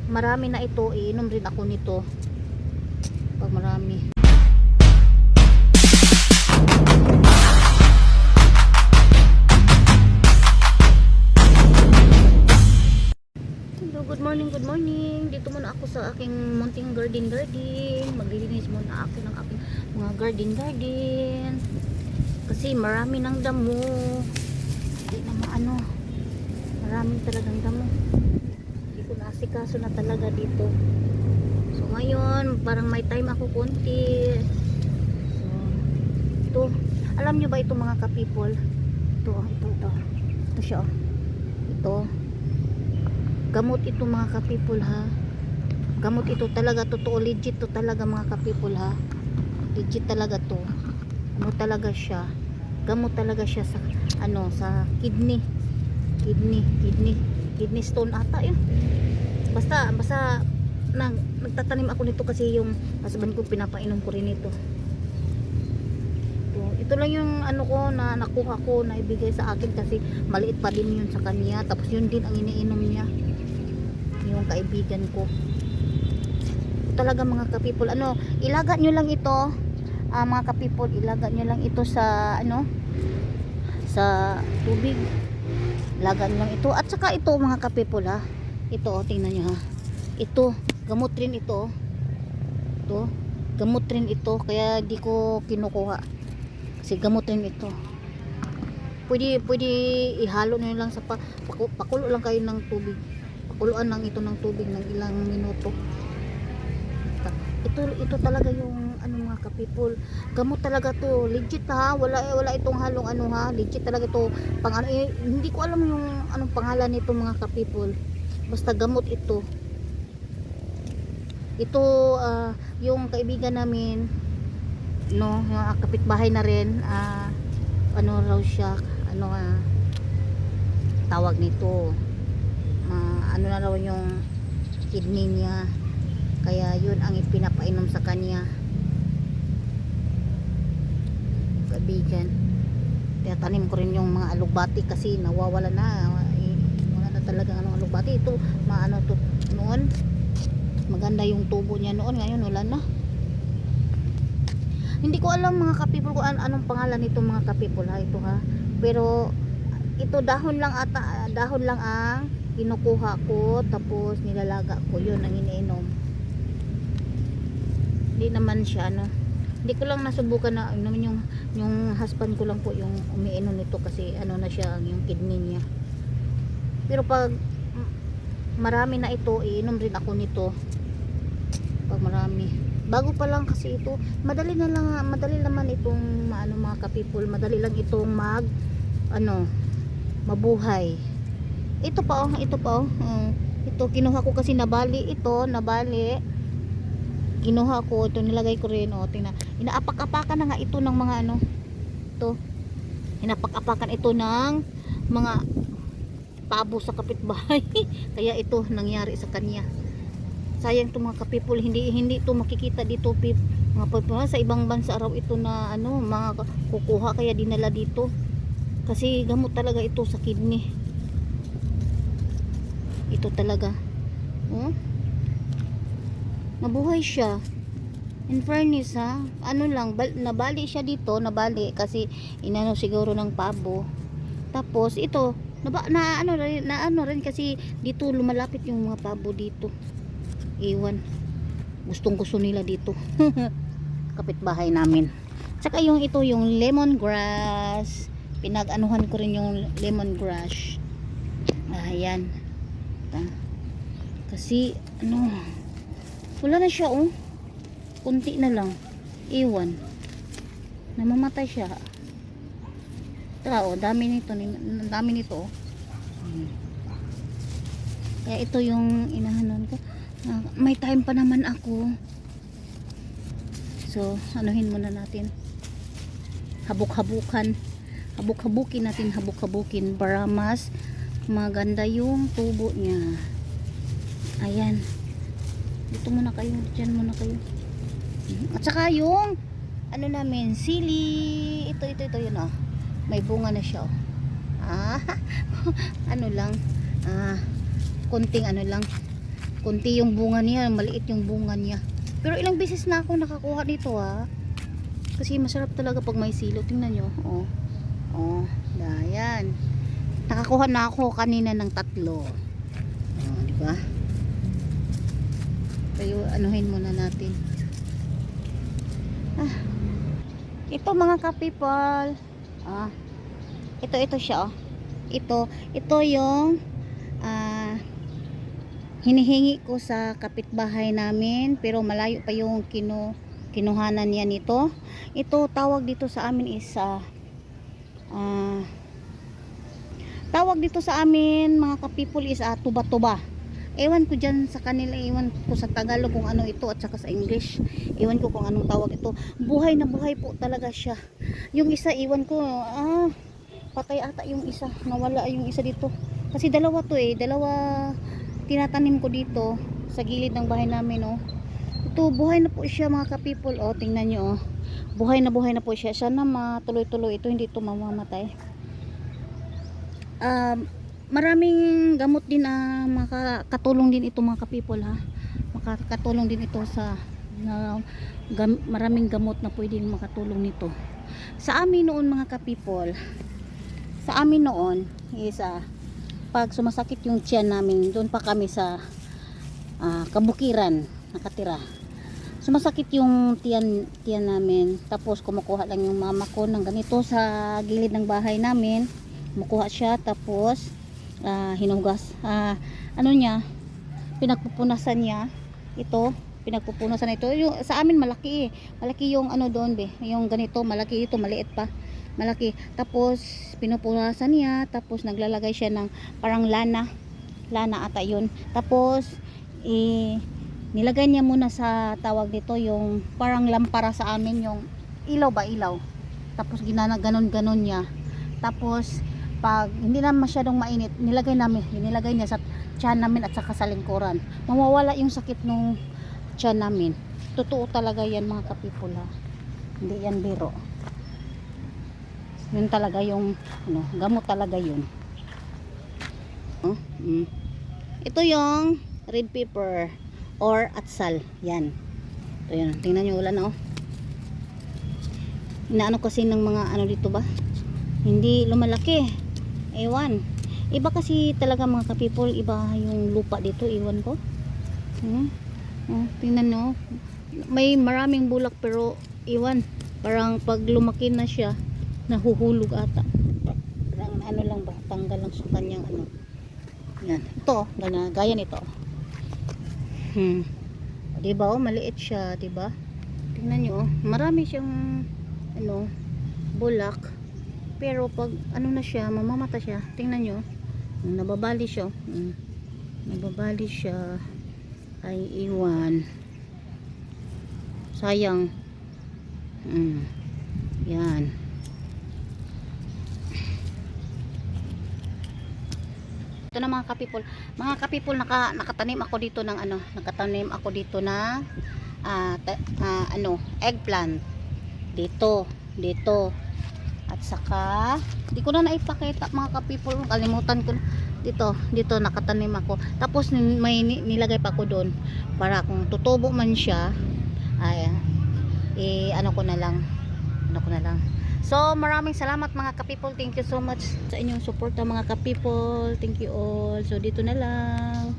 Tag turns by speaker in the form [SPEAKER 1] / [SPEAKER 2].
[SPEAKER 1] marami na ito, iinom rin ako nito pag marami. Hello, good morning. Dito muna ako sa aking munting garden. Maglilinis muna ako ng aking mga garden kasi marami ng damo. Hindi na maano, maraming talagang damo. Hindi ko naasikaso na talaga dito. So ngayon parang may time ako konti. So ito, alam nyo ba ito mga ka-people? Ito siya, ito gamot ito mga ka-people ha. Gamot ito talaga, totoo, legit to talaga mga ka-people ha. Legit talaga to. Ano talaga siya? Gamot talaga siya sa ano, sa kidney stone ata yun. Basta nagtatanim ako nito kasi yung husband ko pinapainom ko rin ito. Ito lang yung ano ko na nakuha ko na ibigay sa akin kasi maliit pa din yun sa kanya. Tapos yun din ang iniinom niya, yung kaibigan ko. Ito talaga mga ka-people, ano, ilaga nyo lang ito mga ka-people, ilaga nyo lang ito sa ano, sa tubig. Ilaga nyo lang ito. At saka ito mga ka-people ha, ito tingnan nyo ha, ito gamot rin ito. Ito gamot rin ito, kaya di ko kinukuha kasi gamot rin ito. Pwede ihalo nyo lang sa pakulo lang kayo ng tubig. Pakuluan lang ito ng tubig ng ilang minuto. Ito talaga yung ano mga ka-people, gamot talaga to, legit ha. Wala itong halong ano ha, legit talaga to. Pang ano, hindi ko alam yung anong pangalan nito mga ka-people, basta gamot ito. Ito yung kaibigan namin, no, yung kapitbahay na rin, ano raw siya, ano tawag nito, ano na raw yung kidney niya, kaya yun ang ipinapainom sa kanya, kaibigan. Tinatanim ko rin yung mga alugbati kasi nawawala na, wala na talaga anong alugbati. Ito maano to noon, maganda yung tubo niya noon, ngayon wala na. Hindi ko alam mga ka-people kung anong pangalan nito mga ka-people ha, ito ha, pero ito dahon lang ata, dahon lang ang kinukuha ko, tapos nilalaga ko, yun ang iniinom. Hindi naman siya ano, hindi ko lang nasubukan na naman yung husband ko lang po yung umiinom nito kasi ano na siya, yung kidney niya. Pero pag marami na ito, iinom rin ako nito pag marami. Bago pa lang kasi ito, madali naman itong ano mga ka-people, madali lang itong mabuhay. Ito pa oh, ito kinuha ko kasi nabali, kinuha ko ito, nilagay ko rin oh, tingnan, inaapak-apakan na nga ito ng mga ano, ito inapak-apakan ito ng mga pabo sa kapitbahay kaya ito nangyari sa kanya. Sayang to mga ka-people, hindi to makikita dito mga people, sa ibang bansa raw ito na ano, mga kukuha kaya dinala dito kasi gamot talaga ito sa kidney. Ito talaga nabuhay siya, in fairness ha. Ano lang, nabali siya dito, nabali kasi inano siguro ng pabo. Tapos ito na ano rin kasi dito lumalapit yung mga pabo dito, iwan, gustong gusto nila dito kapitbahay namin. Tsaka yung ito yung lemongrass, pinag-anuhan ko rin yung lemongrass. Ayan. Kasi ano, wala na siya oh. Kunti na lang. Iwan. Namamatay siya. Tara oh, dami nito oh. Kaya ito yung inahanon ko. May time pa naman ako. So, anuhin muna natin. Habuk-habukin natin para mas maganda yung tubo niya. Ayan. Dito muna kayo, dyan muna kayo. At saka yung ano namin, sili. Ito yun oh. May bunga na siya oh. Ano lang, konting ano lang, Kunti yung bunga niya, maliit yung bunga niya. Pero ilang beses na ako nakakuha dito ha. Kasi masarap talaga pag may silo. Tingnan nyo. Oh. Oh, ayan. Nakakuha na ako kanina ng 3. Oh, di ba? Pero anuhin muna natin. Ah. Ito mga ka-people. Ah. Ito siya oh. Ito yung hinihingi ko sa kapitbahay namin, pero malayo pa yung kinuhanan niya nito. Ito tawag dito sa amin is tawag dito sa amin mga ka-people is tuba-tuba. Ewan ko dyan sa kanila, ewan ko sa Tagalog kung ano ito at saka sa English. Ewan ko kung anong tawag ito. Buhay na buhay po talaga siya. Yung isa, ewan ko, patay ata yung isa. Nawala yung isa dito. Kasi dalawa to dalawa tinatanim ko dito sa gilid ng bahay namin oh. Ito buhay na po siya mga ka-people oh, tingnan nyo oh. Buhay na po siya. Sana matuloy-tuloy ito, hindi ito mamamatay. Maraming gamot din makakatulong din ito mga ka-people ha. Makakatulong din ito sa maraming gamot na pwedeng makatulong nito. Sa amin noon mga ka-people, sa amin noon is pag sumasakit yung tiyan namin, doon pa kami sa kabukiran nakatira. Sumasakit yung tiyan namin, tapos kumukuha lang yung mama ko ng ganito sa gilid ng bahay namin. Kumukuha siya, tapos hinugas ano niya, pinagpupunasan niya ito, pinagpupunasan ito. Yung, sa amin malaki malaki yung ano doon yung ganito, malaki ito, maliit pa malaki. Tapos pinupunasan niya, tapos naglalagay siya ng parang lana ata yun. Tapos nilagay niya muna sa tawag dito yung parang lampara sa amin, yung ilaw. Tapos ganon niya. Tapos pag hindi na masyadong mainit, nilagay niya sa tiyan namin at saka sa lingkuran. Mawawala yung sakit nung tiyan namin. Totoo talaga yan mga ka-people ha. Hindi yan biro. Yun talaga yung gamot talaga yun. Ito yung red pepper or atsal. Yan. Ito yun. Tingnan nyo ulan oh. Inaano kasi ng mga dito ba? Hindi lumalaki. Ewan. Iba kasi talaga mga ka-people. Iba yung lupa dito. Ewan ko. Tingnan nyo. May maraming bulak pero ewan. Parang pag lumaki na siya, nahuhulog ata. Parang lang ba, tanggal lang sa kanyang yan, ito, gaya nito. Diba oh, maliit siya, diba? Tingnan nyo oh, marami siyang bulak, pero pag na siya, mamamata siya. Tingnan nyo, nababali siya. Nababali siya. Ay iwan, sayang. Yan. Ito na mga ka-people, nakatanim ako dito ng eggplant dito at saka di ko na naipakita mga ka-people, kalimutan ko dito nakatanim ako. Tapos may nilagay pa ako doon para kung tutubo man siya ay ano ko na lang. So maraming salamat mga ka-people, thank you so much sa inyong support mga ka-people, thank you all. So dito na lang.